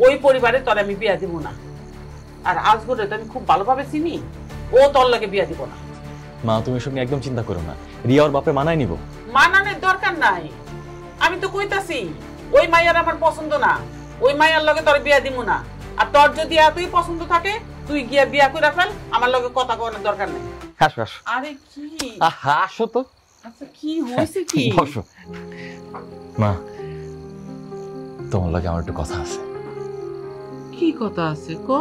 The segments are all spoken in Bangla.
ওই পরিবারে তোর আমি বিয়া দিব না। আর আজগরে তো আমি খুব ভালোভাবে চিনি, ও তোর লাগে বিয়া দিব না। মা তুমি এসব নিয়ে একদম চিন্তা করো না, রিয়া ওর বাপে মানায় নিব। মানানোর দরকার নাই, আমি তো কইতাছি ওই মাইয়ার আমার পছন্দ না, ওই মাইয়ার লগে তোর বিয়া দিব না। আর তোর যদি এতই পছন্দ থাকে তুই গিয়া বিয়া করে ফেল, আমার লগে কথা কওয়ার দরকার নেই। হাসো হাসো। আরে কি হাসো তো। আচ্ছা কি হইছে কি? বসো। মা তোমার লগে আমার একটু কথা আছে। কি কথা আছে কো?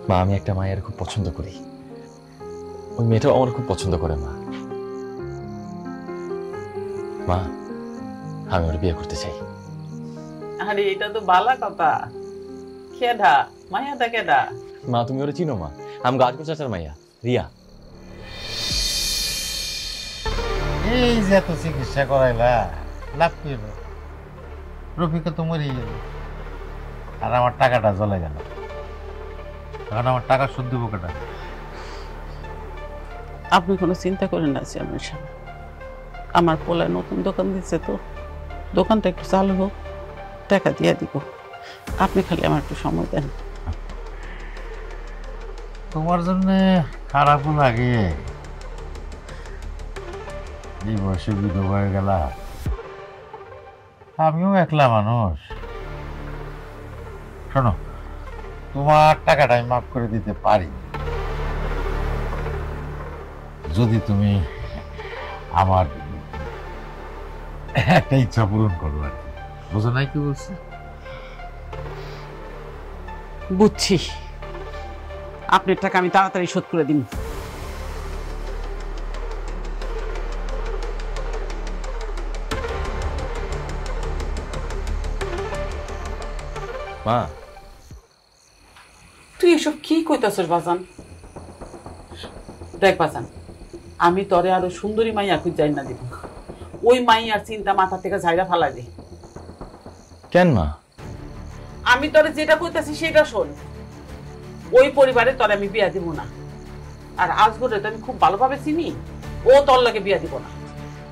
মা আমি একটা মায়ের খুব পছন্দ করি, ওই মেয়েটাও আমার খুব পছন্দ করে। মা মা আমি ওর বিয়ে করতে চাই। আরে এটা তো ভালো কথা। কেডা মাইয়াটা কেডা? মা তুমি ওরে চিনো? মা আমি গাজগো চাচার মাইয়া রিয়া। এই যে তো চিকিৎসা করাইলা লাভ কি হলো? রফিকে তো মরে গেল আর আমার টাকাটা জ্বলে গেল। এখন আমার টাকা শোধ দেবো কেটা? আপনি কোনো চিন্তা করেন না চেয়ারম্যান সাহেব, আমার পোলায় নতুন দোকান দিচ্ছে, তো দোকানটা একটু চালু হোক, টাকা দিয়ে দিব। আপনি খালি আমার একটু সময় দেন। তোমার জন্য খারাপও লাগে, এই বয়সে বিধবা হয়ে গেল। আমিও একলা মানুষ। শোনো, তোমার টাকাটা আমি মাফ করে দিতে পারি যদি তুমি আমার একটা ইচ্ছা পূরণ করো আর কি। বুঝো নাই কি বলছি? বুঝছি, আপনার টাকা আমি তাড়াতাড়ি শোধ করে দিন। মা তুই এসব কি কইতাছস বাজান? দেখ বাজান, আমি তরে আরো সুন্দরী মাইয়া খুঁজ যাই না দিব, ওই মাইয়ার চিন্তা মাথা থেকে ঝাইরা ফালাই দে। কেন মা? আমি তরে যেটা কইতাছি সেটা শোন, ওই পরিবারে তোর আমি বিয়া দিব না। আর আজগরে তো আমি খুব ভালোভাবে চিনি, ও তোর লাগে বিয়া দিব না।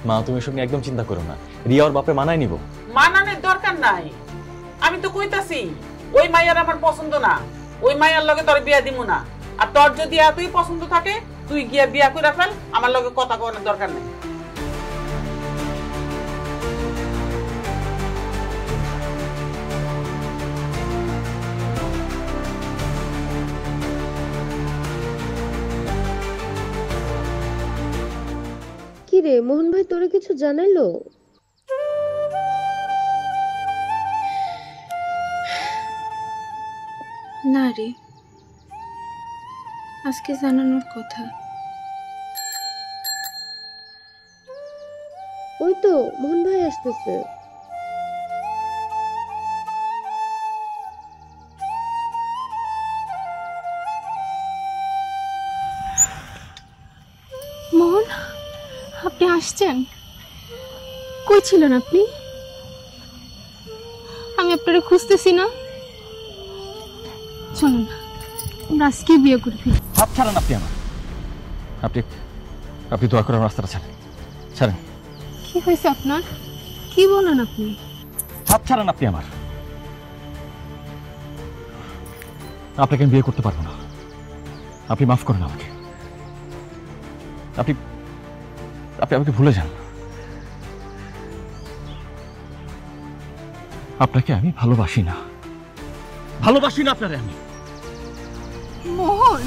মা তুমি এসব নিয়ে একদম চিন্তা করো না, রিয়া ওর বাপে মানায় নিব। মানানোর দরকার নাই, আমি তো কইতাছি ওই মাইয়ার আমার পছন্দ না, ওই মাইয়ার লগে তোর বিয়া দিব না। আর তোর যদি এতই পছন্দ থাকে তুই গিয়া বিয়া করে ফেল, আমার লগে কথা কওয়ার দরকার নেই। কি রে মোহন ভাই, তোরে কিছু জানাইলো? না রে, আজকে জানানোর কথা। ওই তো মোহন ভাই আসতেছে। মোহন, আপনি আসছেন? কই ছিলেন আপনি? আমি আপনারা খুঁজতেছি না। চলুন আমরা আজকে বিয়ে করে ফেলি। হাত ছাড়েন আপনি আমার। আপনি আপনি দয়া করে আমার রাস্তাটা ছাড়েন, ছাড়েন। কি হয়েছে আপনার? কি বলেন আপনি? হাত ছাড়েন আপনি আমার। আপনাকে আমি বিয়ে করতে পারবো না, আপনি মাফ করেন আমাকে। আপনি আপনি আমাকে ভুলে যান। আপনাকে আমি ভালোবাসি না, ভালোবাসি না আপনারে আমি। মোহন